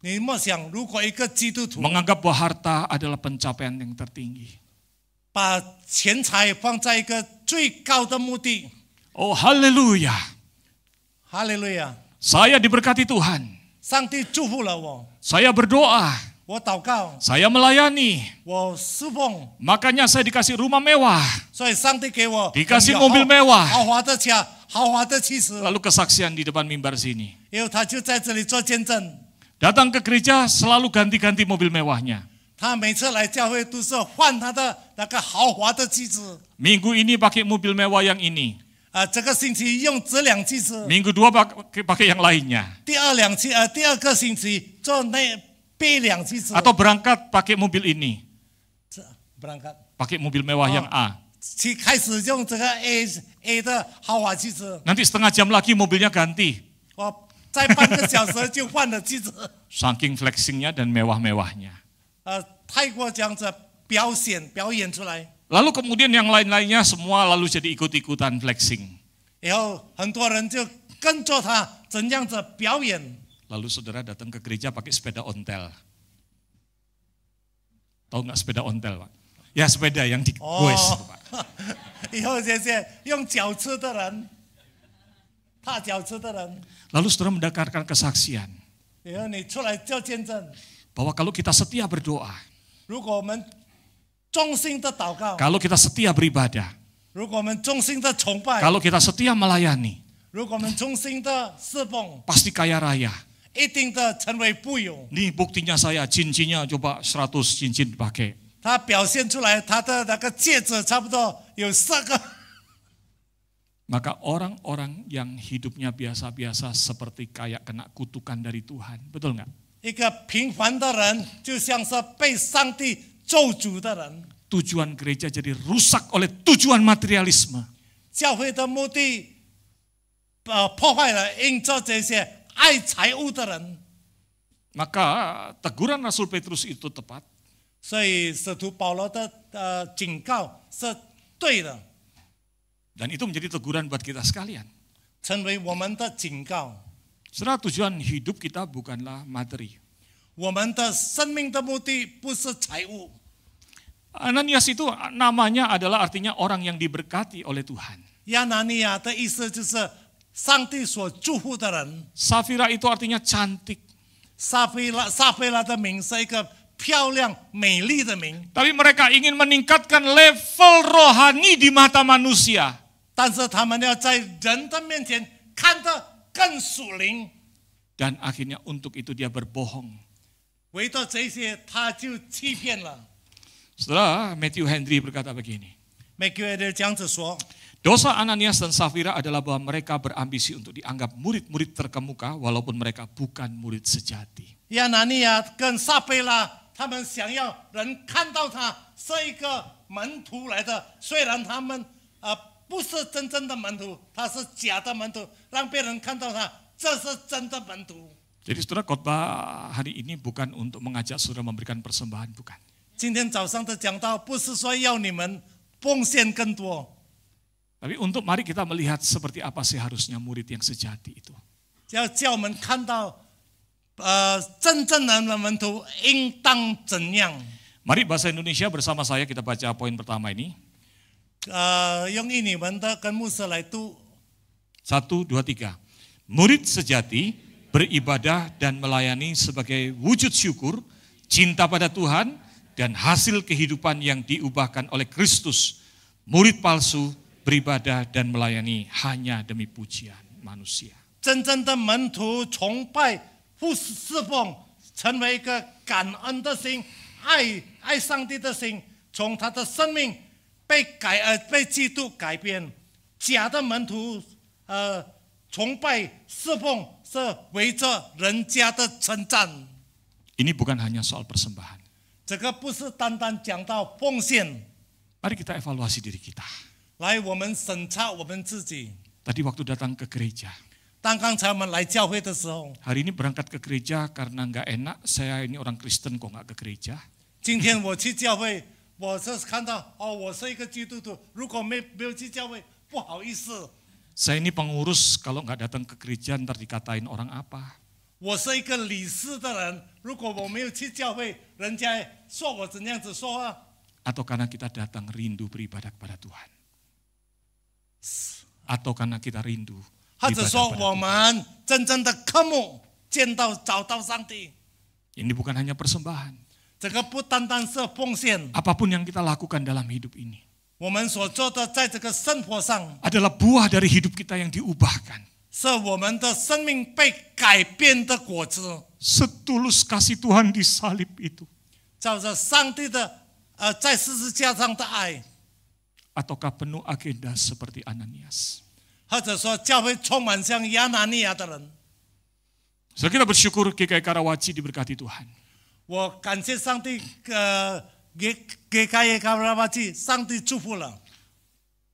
你莫想，如果一个基督徒 menganggap bahwa harta adalah pencapaian yang tertinggi. 把钱财放在一个最高的目的， Oh haleluya, 哈利路亚！ saya diberkati Tuhan. 上帝祝福了我， Saya berdoa, 我祷告， saya melayani. 我侍奉， Makanya saya dikasih rumah mewah. 所以上帝给我 Dikasih 很有 mobil mewah. 豪华的家、豪华的妻子， Lalu kesaksian di depan mimbar sini. 然后他就在这里做见证。 Datang ke gereja selalu ganti-ganti mobil mewahnya. 他每次来教会都是换他的那个豪华的妻子， Minggu ini pakai mobil mewah yang ini. 这个星期用这辆妻子， Minggu 2 pakai yang lainnya. 第二个星期做那别辆妻子， Atau berangkat pakai mobil ini. 不让看， Pakai mobil mewah yang A. 开始用这个 A 的豪华妻子， Nanti setengah jam lagi mobilnya ganti. 我再半个小时就换了妻子， Saking flexingnya dan mewah-mewahnya. 太过这样子表演出来， Lalu kemudian yang lain-lainnya semua lalu jadi ikut-ikutan flexing. 然后很多人就跟着他怎样子表演。 Lalu saudara datang ke gereja pakai sepeda ontel. Tahu nggak sepeda ontel, Pak? Ya sepeda yang digoes, Pak. 以后这些用脚吃的人，踏脚吃的人， Lalu saudara mendengarkan kesaksian 然后你出来做见证。 bahwa kalau kita setia berdoa, 如果我们忠心的祷告， kalau kita setia beribadah, 如果我们忠心的崇拜， kalau kita setia melayani, 如果我们忠心的侍奉， pasti kaya raya. 一定的成为富有。 Nih buktinya saya cincinnya coba 100 cincin dipakai. 他表现出来他的那个戒指差不多有4个。Maka orang-orang yang hidupnya biasa-biasa seperti kayak kena kutukan dari Tuhan. Betul nggak? 一个平凡的人，就像是被上帝咒诅的人。Tujuan gereja jadi rusak oleh tujuan materialisme. 教会的目的，破坏了因着这些爱财物的人。Maka teguran Rasul Petrus itu tepat. 所以使徒保罗的警告是对的。 Dan itu menjadi teguran buat kita sekalian. 成为我们的警告。 Saudara, tujuan hidup kita bukanlah materi. 我们的生命的目的不是财物。 Ananias itu namanya adalah artinya orang yang diberkati oleh Tuhan. 亚拿尼亚的意思就是上帝所祝福的人。 Safira itu artinya cantik. 撒菲拉的名是一个漂亮美丽的名。 Tapi mereka ingin meningkatkan level rohani di mata manusia. 但是他们要在人的面前看得更属灵。 Dan akhirnya untuk itu dia berbohong. 为了这些，他就欺骗了。 Saudara, Matthew Henry berkata begini. 每个月这样子说。 Dosa Ananias dan Safira adalah bahwa mereka berambisi untuk dianggap murid-murid terkemuka walaupun mereka bukan murid sejati. 亚拿尼亚跟撒菲拉，他们想要人看到他是一个门徒来的，虽然他们不是真正的门徒，他是假的门徒，让别人看到他这是真的门徒。 Jadi saudara, khotbah hari ini bukan untuk mengajak saudara memberikan persembahan, bukan. 今天早上的讲道不是说要你们奉献更多， Tapi untuk mari kita melihat seperti apa sih harusnya murid yang sejati itu. 要叫我们看到真正的门徒应当怎样。 Mari bahasa Indonesia bersama saya kita baca poin pertama ini. 用印尼文的跟牧师来读。 1, 2, 3. Murid sejati beribadah dan melayani sebagai wujud syukur, cinta pada Tuhan, dan hasil kehidupan yang diubahkan oleh Kristus. Murid palsu beribadah dan melayani hanya demi pujian manusia. 真正的门徒崇拜、侍奉，成为一个感恩的心、爱上帝的心，从他的生命被基督改变。假的门徒崇拜、侍奉是围着人家的称赞。 Ini bukan hanya soal persembahan. 这个不是单单讲到奉献。 Mari kita evaluasi diri kita. 来，我们审查我们自己。 Tadi waktu datang ke gereja. 当刚才我们来教会的时候， Hari ini berangkat ke gereja karena nggak enak, saya ini orang Kristen kok nggak ke gereja. 今天我去教会，我是看到我是一个基督徒，如果没有去教会，不好意思。 Saya ini pengurus, kalau nggak datang ke gereja ntar dikatain orang apa. 我是一个理事的人，如果我没有去教会，人家说我怎样子说话。 Atau karena kita datang rindu beribadah kepada Tuhan. Atau karena kita rindu 或者 beribadah 说 kepada 我 Tuhan. 们真正的渴慕找到上帝， Ini bukan hanya persembahan. 这个不单单是奉献， Apapun yang kita lakukan dalam hidup ini 我们所做的在这个生活上， adalah buah dari hidup kita yang diubahkan. 是我们的生命被改变的果子， Setulus kasih Tuhan di salib itu. 照着上帝的在十字架上的爱， Ataukah penuh agenda seperti Ananias. 或者说教会充满像亚拿尼亚的人。 Setelah kita bersyukur GKI Karawaci diberkati Tuhan. 我感谢上帝，给开耶卡拉巴基，上帝祝福了，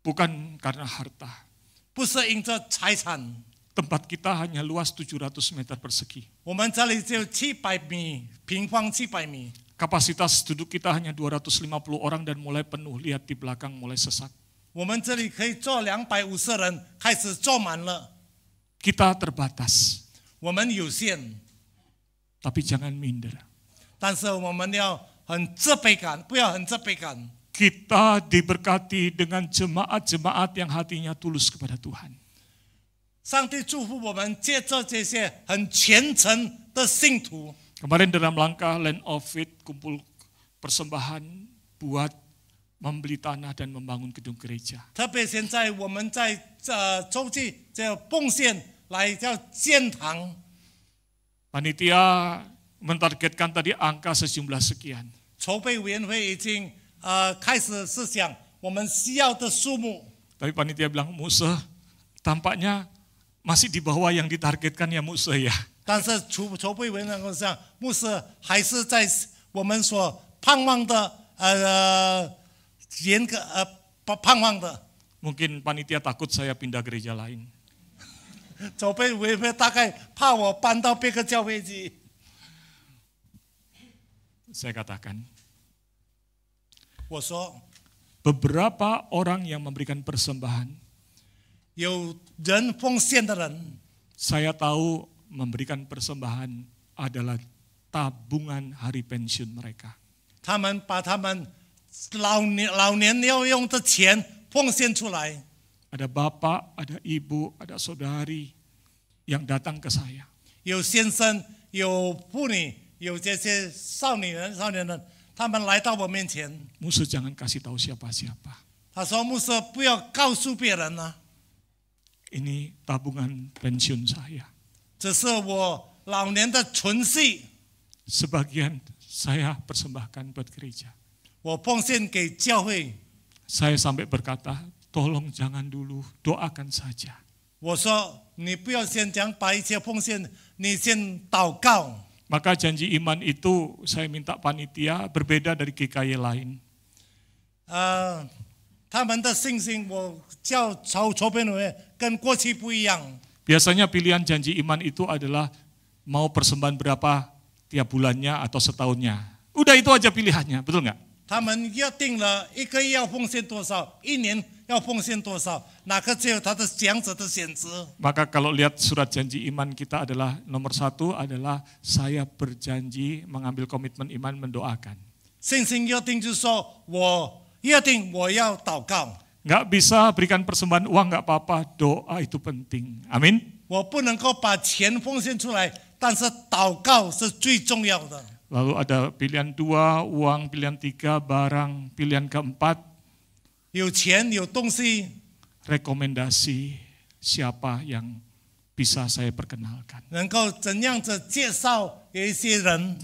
Bukan karena harta. 不是因着财产。 Tempat kita hanya luas 700 meter persegi. 我们这里只有700米，平方700米， Kapasitas duduk kita hanya 250 orang dan mulai penuh, lihat di belakang mulai sesak. 我们这里可以坐250人，开始坐满了。 Kita terbatas, 我们有限， tapi jangan minder. 但是我们要很自卑感，不要很自卑感。 Kita diberkati dengan jemaat-jemaat yang hatinya tulus kepada Tuhan. 上帝祝福我们，借着这些很虔诚的信徒。 Kemarin dalam langkah Land of Faith kumpul persembahan buat membeli tanah dan membangun gedung gereja. 特别现在我们在周记这奉献来叫建堂。 Panitia mentargetkan tadi angka sejumlah sekian. 筹备委员会已经开始是想我们需要的数目。 Tapi panitia bilang, Musa, tampaknya masih di bawah yang ditargetkan ya Musa ya. 但是筹备委员会上，牧师还是在我们所盼望的严格盼望的。 Mungkin panitia takut saya pindah gereja lain. 筹备委员会大概怕我搬到别个教会去。 Saya katakan, 我说 beberapa orang yang memberikan persembahan, 有人奉献的人， saya tahu memberikan persembahan adalah tabungan hari pensiun mereka. 他们把他们老年要用的钱奉献出来。 Ada bapak, ada ibu, ada saudari yang datang ke saya. 有先生，有妇女，有这些少年人，他们来到我面前。 Musa jangan kasih tahu siapa-siapa. 他说：“牧师，不要告诉别人啊， Ini tabungan pensiun saya. 这是我老年的存续， Sebagian saya persembahkan buat gereja. 我奉献给教会。 Saya sampai berkata, tolong jangan dulu, doakan saja. 我说，你不要先讲把一切奉献，你先祷告。 Maka janji iman itu saya minta panitia berbeda dari GKY lain. 他们的信心，我叫筹备委员跟过去不一样。 Biasanya pilihan janji iman itu adalah mau persembahan berapa tiap bulannya atau setahunnya. Udah itu aja pilihannya, betul nggak? 他们要定了一个月要奉献多少，一年要奉献多少，哪个只有他的讲者的选择。 Maka kalau lihat surat janji iman kita adalah nomor 1 adalah saya berjanji mengambil komitmen iman mendoakan. 信心约定就是说我约定我要祷告， Nggak bisa berikan persembahan uang nggak apa-apa, doa itu penting. Amin. 我不能够把钱奉献出来，但是祷告是最重要的。 Lalu ada pilihan 2, uang, pilihan 3, barang, pilihan keempat, 有钱有东西， rekomendasi siapa yang bisa saya perkenalkan. 能够怎样子介绍有一些人。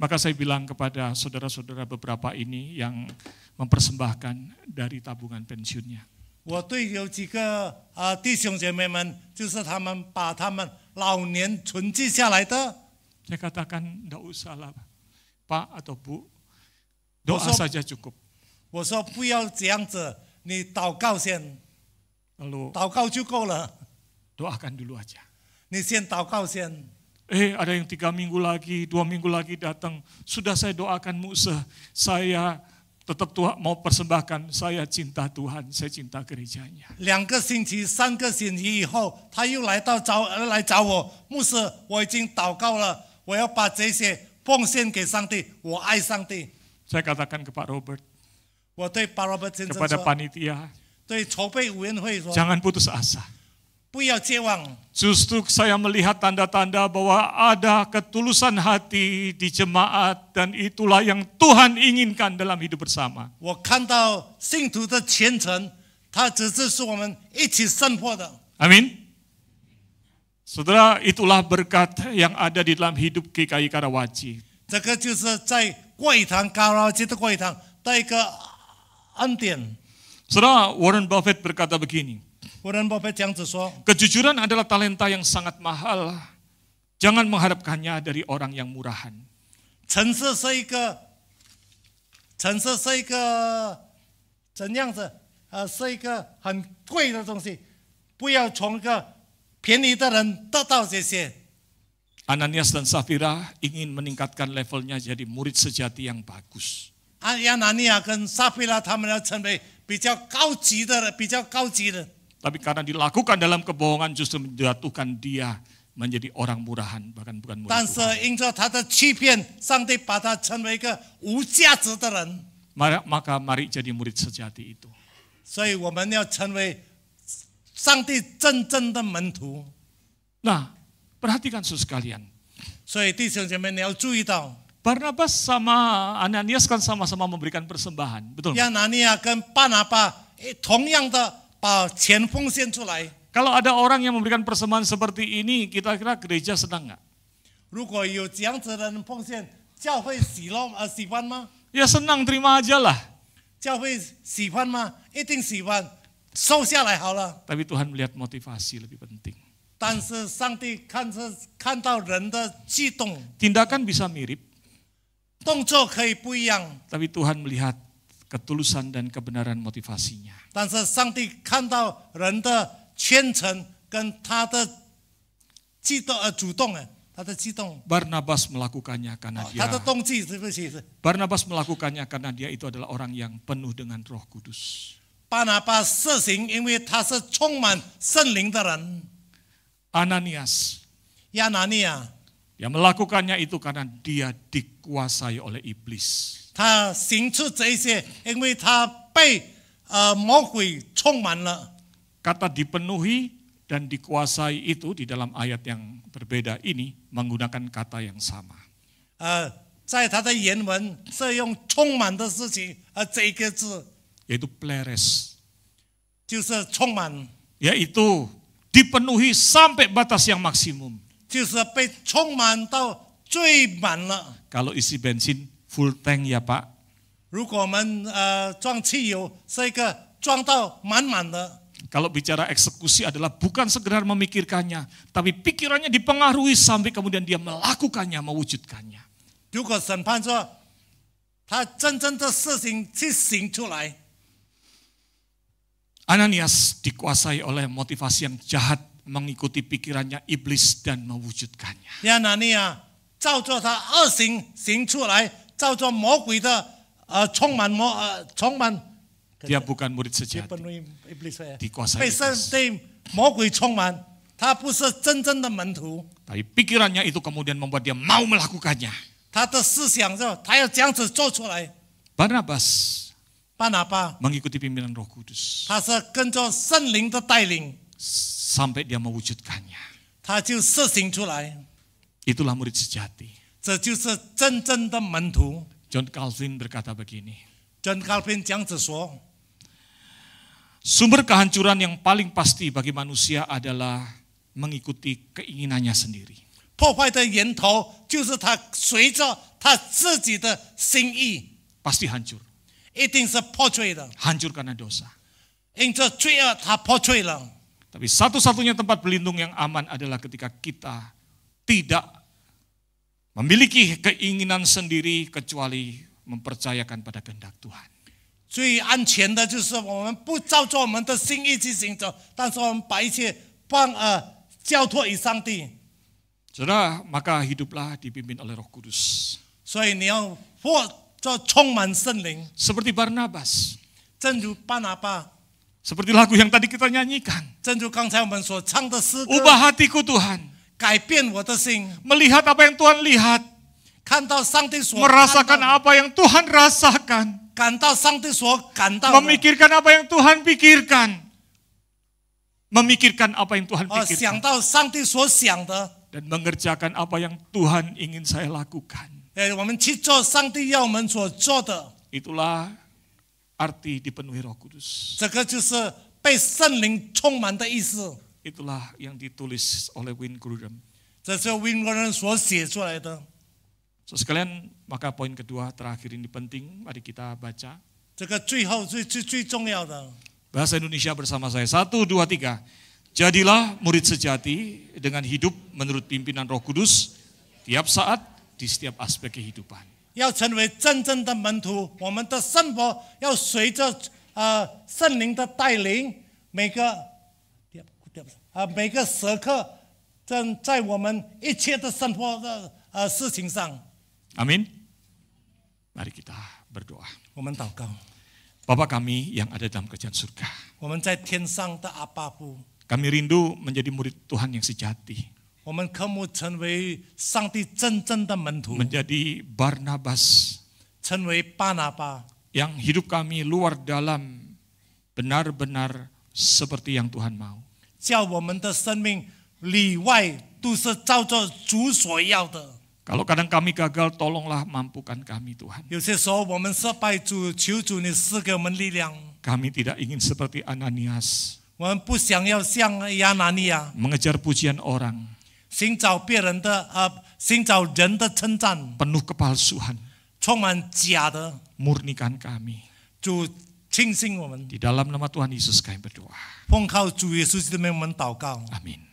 Maka saya bilang kepada saudara-saudara beberapa ini yang mempersembahkan dari tabungan pensiunnya. 我对有几个弟兄姐妹们，就是他们把他们老年存积下来的， Saya katakan enggak usah lah Pak atau Bu, doa Bosok. saja cukup. 我说不要这样子，你祷告先， Lalu 祷告就够了， doakan dulu aja. 你先祷告先。 Ada yang 3 minggu lagi, 2 minggu lagi datang. Sudah saya doakan Musa, saya tetap Tuhan mau persembahkan, saya cinta Tuhan, saya cinta gerejanya. 2个星期、3个星期以后，他又来找我，牧师，我已经祷告了，我要把这些奉献给上帝，我爱上帝。 Saya katakan ke Pak Robert, 我对巴罗伯先生 kepada 说， panitia, 对筹备委员会说， jangan putus asa. 不要绝望。 Justru saya melihat tanda-tanda bahwa ada ketulusan hati di jemaat dan itulah yang Tuhan inginkan dalam hidup bersama. 我看到信徒的虔诚，他只是我们一起生活的。 Amin. Saudara, itulah berkat yang ada di dalam hidup GKI Karawaci. 这个就是在会堂高劳基的会堂的一个恩典。 Saudara, Warren Buffett berkata begini, 沃伦·巴菲特这样子说： kejujuran adalah talenta yang sangat mahal. Jangan mengharapkannya dari orang yang murahan. 诚实是一个怎样子？是一个很贵的东西，不要从一个便宜的人得到这些。 Ananias dan Safira ingin meningkatkan levelnya jadi murid sejati yang bagus. 亚拿尼亚跟撒菲拉他们要成为比较高级的人，比较高级的。 Tapi karena dilakukan dalam kebohongan justru menjatuhkan dia menjadi orang murahan, bahkan bukan murid 但是 Tuhan. 因着他的欺骗，上帝把他成为一个无价值的人。 Maka mari jadi murid sejati itu. 所以我们要成为上帝真正的门徒。 Nah, perhatikan saudara sekalian. 所以弟兄姐妹，你要注意到， Barnabas sama Ananias kan sama-sama memberikan persembahan, betul? 亚拿尼亚跟巴拿巴同样的把钱奉献出来。 Kalau ada orang yang memberikan persembahan seperti ini, kita kira gereja senang nggak? 如果有这样子的人奉献，教会喜欢吗？ Ya senang, terima aja lah. 教会喜欢吗？一定喜欢，收下来好了。 Tapi Tuhan melihat motivasi lebih penting. 但是上帝看到人的激动， Tindakan bisa mirip, 动作可以不一样， tapi Tuhan melihat ketulusan dan kebenaran motivasinya. 但是上帝看到人的虔诚跟他的主动他的激动， Barnabas melakukannya karena 他的 dia 动机是不是？ Barnabas melakukannya karena dia itu adalah orang yang penuh dengan Roh Kudus. 巴拿巴实行，因为他是充满圣灵的人。 Ananias, 亚拿尼亚， dia melakukannya itu karena dia dikuasai oleh iblis. 他行出这一些，因为他被魔鬼充满了。 Kata dipenuhi dan dikuasai itu di dalam ayat yang berbeda ini menggunakan kata yang sama. 在他的原文是用充满的事情，这一个字 Yaitu pleres, 就是充满， yaitu dipenuhi sampai batas yang maksimum. 就是被充满到最满了。 Kalau isi bensin full tank ya Pak. 如果我们装汽油是一个装到满满的， Kalau bicara eksekusi adalah bukan sekedar memikirkannya, tapi pikirannya dipengaruhi sampai kemudian dia melakukannya, mewujudkannya. 如果审判说他真正的事情去行出来， Ananias dikuasai oleh motivasi yang jahat, mengikuti pikirannya iblis dan mewujudkannya. 亚拿尼亚照着他恶行行出来，照着魔鬼的充满。 Dia bukan murid 被 sejati, 本为dikuasai 被 iblis. 被魔鬼充满，他不是真正的门徒。 Tapi pikirannya itu kemudian membuat dia mau melakukannya. 他的思想就他要这样子做出来。 Barnabas 巴拿巴 mengikuti pimpinan Roh Kudus 他是跟着圣灵的带领， sampai dia mewujudkannya. 他就实行出来， Itulah murid sejati. 这就是真正的门徒。 John Calvin berkata begini, John Calvin 这样子说， sumber kehancuran yang paling pasti bagi manusia adalah mengikuti keinginannya sendiri. 破坏的源头就是他随着他自己的心意， Pasti hancur. 一定是破碎的。 Hancur karena dosa. 因着罪恶，他破碎了。 Tapi satu-satunya tempat berlindung yang aman adalah ketika kita tidak memiliki keinginan sendiri kecuali mempercayakan pada kehendak Tuhan. 最安全的就是我们不照着我们的心意去行走，但是我们把一切交托于上帝。 Saudara, maka hiduplah dipimpin oleh Roh Kudus. 所以你要或者充满圣灵， Seperti Barnabas, 正如巴拿巴， seperti lagu yang tadi kita nyanyikan. 正如刚才我们所唱的诗歌， Ubah hatiku Tuhan, 改变我的心， melihat apa yang Tuhan lihat, 看到上帝所 merasakan 看到的 apa yang Tuhan rasakan, 感到上帝所感到的， memikirkan apa yang Tuhan pikirkan, memikirkan apa yang Tuhan 想 pikirkan, 到上帝所想的， dan mengerjakan apa yang Tuhan ingin saya lakukan. 我们去做上帝要我们所做的， Itulah arti dipenuhi Roh Kudus. 这个就是被圣灵充满的意思。 Itulah yang ditulis oleh Wayne Grudem. 这是温哥人所写出来的。 So, sekalian, maka poin kedua terakhir ini penting. Mari kita baca. 这个最后最重要的， Bahasa Indonesia bersama saya. 1, 2, 3. Jadilah murid sejati dengan hidup menurut pimpinan Roh Kudus tiap saat di setiap aspek kehidupan. 要成为真正的门徒，我们的生活要随着圣灵的带领，每个时刻，在我们一切的生活的事情上， Amin. Mari kita berdoa. 我们祷告。 Bapa kami yang ada dalam kerajaan surga, 我们在天上的阿爸父， kami rindu menjadi murid Tuhan yang sejati, 我们渴慕成为上帝真正的门徒， menjadi Barnabas 成为巴拿巴， yang hidup kami luar dalam benar-benar seperti yang Tuhan mau. 叫我们的生命里外都是照着主所要的。 Kalau kadang kami gagal, tolonglah mampukan kami Tuhan. 有些时候我们失败，主求主你赐给我们力量。 Kami tidak ingin seperti Ananias, 我们不想要像亚拿尼亚 mengejar pujian orang, 寻找别人的寻找人的称赞， penuh kepalsuan, 充满假的， Murnikan kami. 主清醒我们， Di dalam nama Tuhan Yesus kami berdoa. 奉靠主耶稣基督的名我们祷告， Amin.